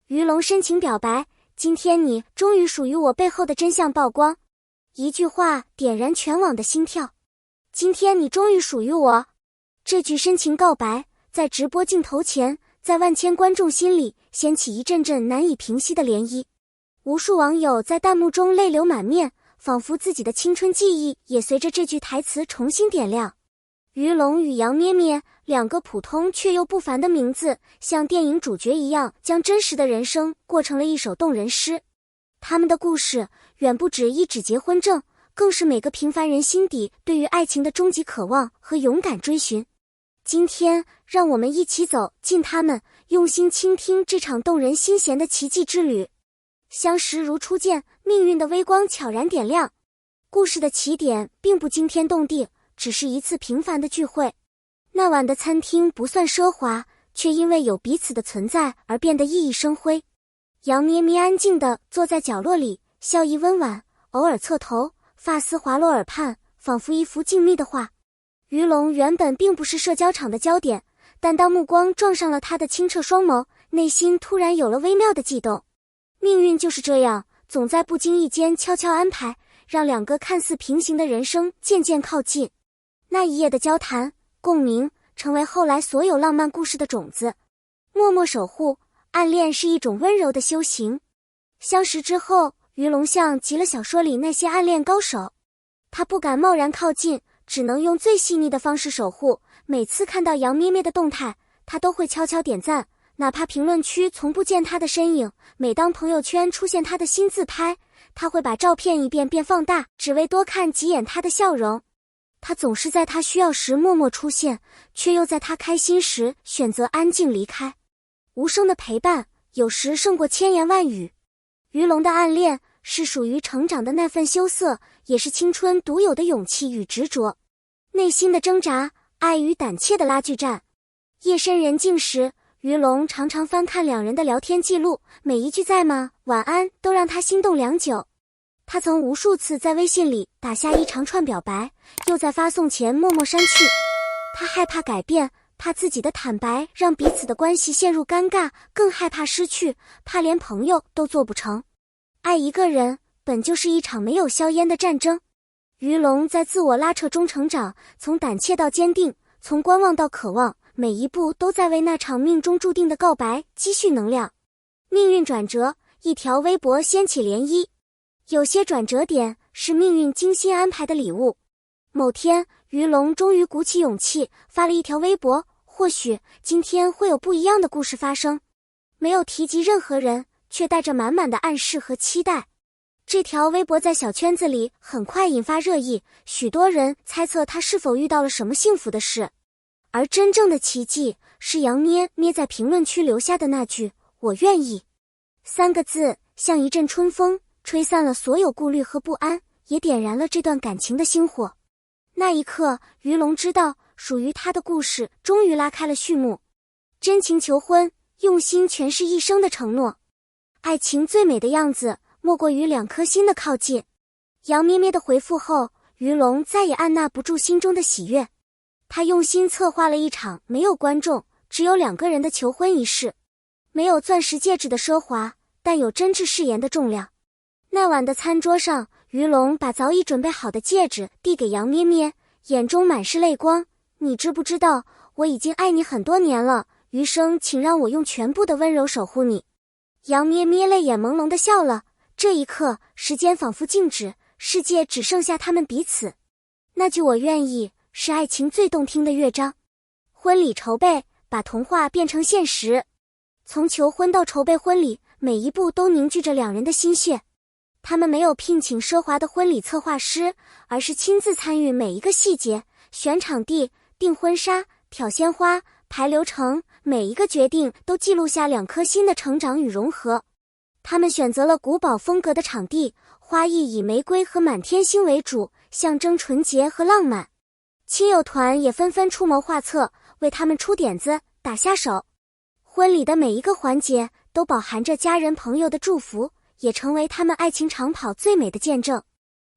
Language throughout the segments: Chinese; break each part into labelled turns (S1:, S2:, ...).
S1: 于龙深情表白，今天你终于属于我背后的真相曝光。一句话点燃全网的心跳。今天你终于属于我。这句深情告白，在直播镜头前，在万千观众心里掀起一阵阵难以平息的涟漪。无数网友在弹幕中泪流满面，仿佛自己的青春记忆也随着这句台词重新点亮。于龙与杨咩咩，两个普通却又不凡的名字，像电影主角一样，将真实的人生过成了一首动人诗。他们的故事远不止一纸结婚证，更是每个平凡人心底对于爱情的终极渴望和勇敢追寻。今天，让我们一起走进他们，用心倾听这场动人心弦的奇迹之旅。相识如初见，命运的微光悄然点亮。故事的起点并不惊天动地，只是一次平凡的聚会。那晚的餐厅不算奢华，却因为有彼此的存在而变得熠熠生辉。杨咩咩安静地坐在角落里，笑意温婉，偶尔侧头，发丝滑落耳畔，仿佛一幅静谧的画。于龙原本并不是社交场的焦点，但当目光撞上了他的清澈双眸，内心突然有了微妙的悸动。命运就是这样，总在不经意间悄悄安排，让两个看似平行的人生渐渐靠近。那一夜的交谈、共鸣，成为后来所有浪漫故事的种子。默默守护，暗恋是一种温柔的修行。相识之后，于龙像极了小说里那些暗恋高手，他不敢贸然靠近，只能用最细腻的方式守护。每次看到杨咩咩的动态，他都会悄悄点赞，哪怕评论区从不见他的身影。每当朋友圈出现他的新自拍，他会把照片一遍遍放大，只为多看几眼他的笑容。他总是在他需要时默默出现，却又在他开心时选择安静离开。无声的陪伴，有时胜过千言万语。于龙的暗恋是属于成长的那份羞涩，也是青春独有的勇气与执着。内心的挣扎，爱与胆怯的拉锯战。夜深人静时，于龙常常翻看两人的聊天记录，每一句在吗、晚安都让他心动良久。他曾无数次在微信里打下一长串表白，又在发送前默默删去。他害怕改变，怕自己的坦白让彼此的关系陷入尴尬，更害怕失去，怕连朋友都做不成。爱一个人本就是一场没有硝烟的战争。于龙在自我拉扯中成长，从胆怯到坚定，从观望到渴望，每一步都在为那场命中注定的告白积蓄能量。命运转折，一条微博掀起涟漪。有些转折点是命运精心安排的礼物。某天，于龙终于鼓起勇气发了一条微博，或许今天会有不一样的故事发生。没有提及任何人，却带着满满的暗示和期待。这条微博在小圈子里很快引发热议，许多人猜测他是否遇到了什么幸福的事。而真正的奇迹是杨咩咩在评论区留下的那句“我愿意”3个字，像一阵春风，吹散了所有顾虑和不安，也点燃了这段感情的星火。那一刻，于龙知道属于他的故事终于拉开了序幕。真情求婚，用心诠释一生的承诺。爱情最美的样子，莫过于两颗心的靠近。杨咩咩的回复后，于龙再也按捺不住心中的喜悦。他用心策划了一场没有观众，只有2个人的求婚仪式。没有钻石戒指的奢华，但有真挚誓言的重量。那晚的餐桌上，于龙把早已准备好的戒指递给杨咩咩，眼中满是泪光。你知不知道，我已经爱你很多年了，余生请让我用全部的温柔守护你。杨咩咩泪眼朦胧地笑了，这一刻，时间仿佛静止，世界只剩下他们彼此。那句我愿意，是爱情最动听的乐章。婚礼筹备，把童话变成现实。从求婚到筹备婚礼，每一步都凝聚着2人的心血。他们没有聘请奢华的婚礼策划师，而是亲自参与每一个细节，选场地、订婚纱、挑鲜花、排流程，每一个决定都记录下2颗心的成长与融合。他们选择了古堡风格的场地，花艺以玫瑰和满天星为主，象征纯洁和浪漫。亲友团也纷纷出谋划策，为他们出点子，打下手。婚礼的每一个环节都饱含着家人朋友的祝福，也成为他们爱情长跑最美的见证。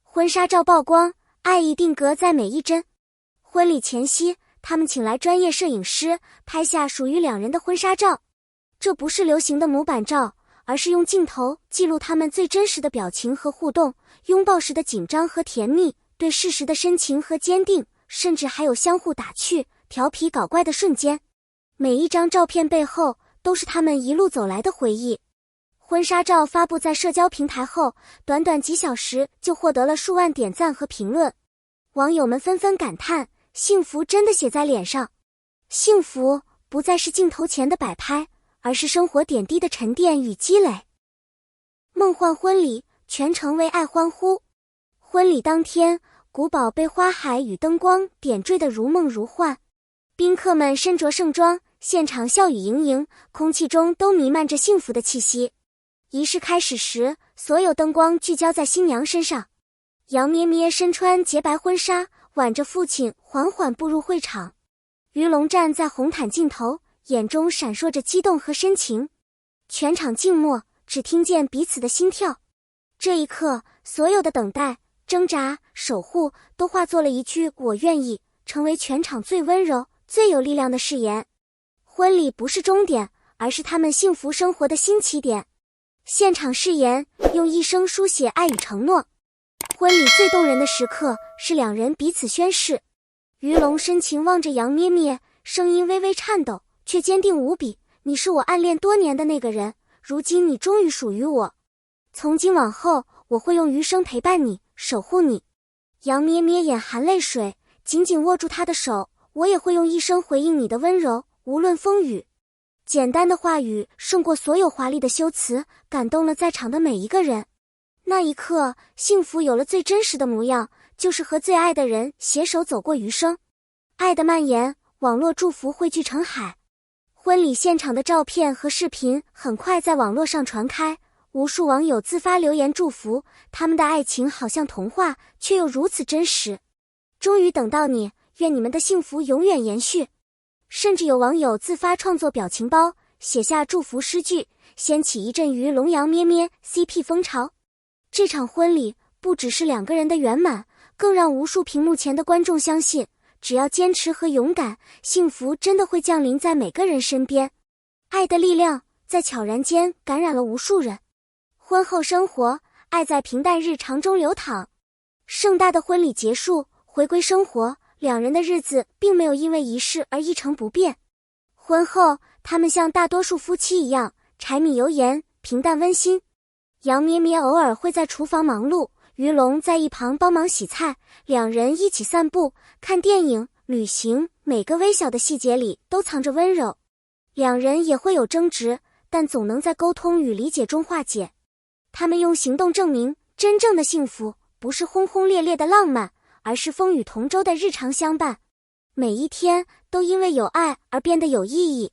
S1: 婚纱照曝光，爱意定格在每一帧。婚礼前夕，他们请来专业摄影师，拍下属于2人的婚纱照。这不是流行的模板照，而是用镜头记录他们最真实的表情和互动，拥抱时的紧张和甜蜜，对事实的深情和坚定，甚至还有相互打趣、调皮搞怪的瞬间。每一张照片背后都是他们一路走来的回忆。婚纱照发布在社交平台后，短短几小时就获得了数万点赞和评论。网友们纷纷感叹，幸福真的写在脸上。幸福不再是镜头前的摆拍，而是生活点滴的沉淀与积累。梦幻婚礼，全程为爱欢呼。婚礼当天，古堡被花海与灯光点缀得如梦如幻，宾客们身着盛装，现场笑语盈盈，空气中都弥漫着幸福的气息。仪式开始时，所有灯光聚焦在新娘身上。杨咩咩身穿洁白婚纱，挽着父亲缓缓步入会场。于龙站在红毯尽头，眼中闪烁着激动和深情。全场静默，只听见彼此的心跳。这一刻，所有的等待、挣扎、守护都化作了一句我愿意，成为全场最温柔、最有力量的誓言。婚礼不是终点，而是他们幸福生活的新起点。现场誓言，用一生书写爱与承诺。婚礼最动人的时刻是两人彼此宣誓。于龙深情望着杨咩咩，声音微微颤抖，却坚定无比。你是我暗恋多年的那个人，如今你终于属于我。从今往后，我会用余生陪伴你，守护你。杨咩咩眼含泪水，紧紧握住他的手。我也会用一生回应你的温柔，无论风雨。简单的话语胜过所有华丽的修辞，感动了在场的每一个人。那一刻，幸福有了最真实的模样，就是和最爱的人携手走过余生。爱的蔓延，网络祝福汇聚成海。婚礼现场的照片和视频很快在网络上传开，无数网友自发留言祝福，他们的爱情好像童话，却又如此真实。终于等到你，愿你们的幸福永远延续。甚至有网友自发创作表情包，写下祝福诗句，掀起一阵于龙杨咩咩 CP 风潮。这场婚礼不只是两个人的圆满，更让无数屏幕前的观众相信，只要坚持和勇敢，幸福真的会降临在每个人身边。爱的力量在悄然间感染了无数人。婚后生活，爱在平淡日常中流淌。盛大的婚礼结束，回归生活，两人的日子并没有因为仪式而一成不变。婚后，他们像大多数夫妻一样，柴米油盐，平淡温馨。杨咩咩偶尔会在厨房忙碌，于龙在一旁帮忙洗菜，两人一起散步、看电影、旅行，每个微小的细节里都藏着温柔。两人也会有争执，但总能在沟通与理解中化解。他们用行动证明，真正的幸福不是轰轰烈烈的浪漫，而是风雨同舟的日常相伴。每一天都因为有爱而变得有意义，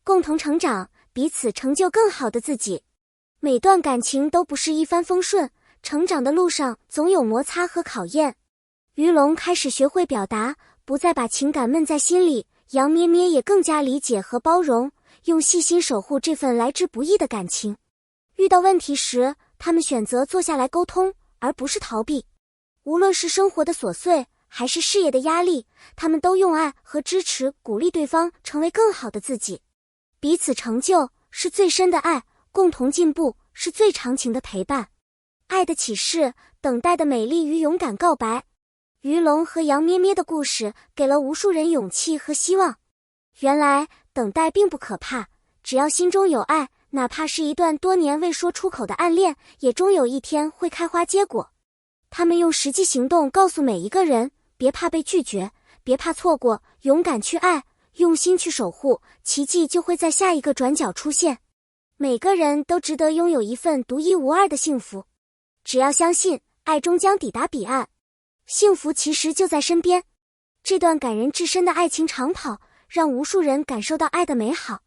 S1: 共同成长，彼此成就更好的自己。每段感情都不是一帆风顺，成长的路上总有摩擦和考验。于龙开始学会表达，不再把情感闷在心里，杨咩咩也更加理解和包容，用细心守护这份来之不易的感情。遇到问题时，他们选择坐下来沟通，而不是逃避。无论是生活的琐碎，还是事业的压力，他们都用爱和支持鼓励对方成为更好的自己。彼此成就是最深的爱，共同进步是最长情的陪伴。爱的启示，等待的美丽与勇敢告白。于龙和杨咩咩的故事给了无数人勇气和希望。原来等待并不可怕，只要心中有爱，哪怕是一段多年未说出口的暗恋，也终有一天会开花结果。他们用实际行动告诉每一个人，别怕被拒绝，别怕错过，勇敢去爱，用心去守护，奇迹就会在下一个转角出现。每个人都值得拥有一份独一无二的幸福，只要相信，爱终将抵达彼岸。幸福其实就在身边。这段感人至深的爱情长跑，让无数人感受到爱的美好。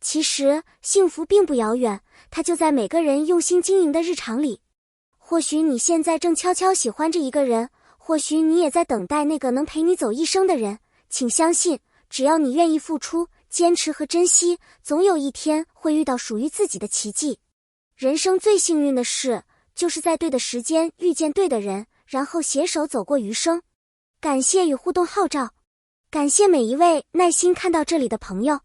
S1: 其实，幸福并不遥远，它就在每个人用心经营的日常里。或许你现在正悄悄喜欢着一个人，或许你也在等待那个能陪你走一生的人。请相信，只要你愿意付出、坚持和珍惜，总有一天会遇到属于自己的奇迹。人生最幸运的事，就是在对的时间遇见对的人，然后携手走过余生。感谢与互动号召，感谢每一位耐心看到这里的朋友。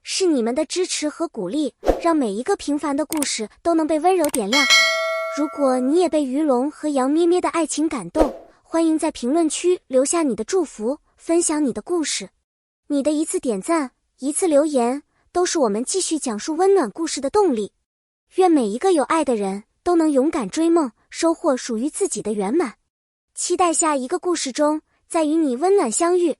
S1: 是你们的支持和鼓励，让每一个平凡的故事都能被温柔点亮。如果你也被于龙和杨咩咩的爱情感动，欢迎在评论区留下你的祝福，分享你的故事。你的一次点赞，一次留言，都是我们继续讲述温暖故事的动力。愿每一个有爱的人都能勇敢追梦，收获属于自己的圆满。期待下一个故事中再与你温暖相遇。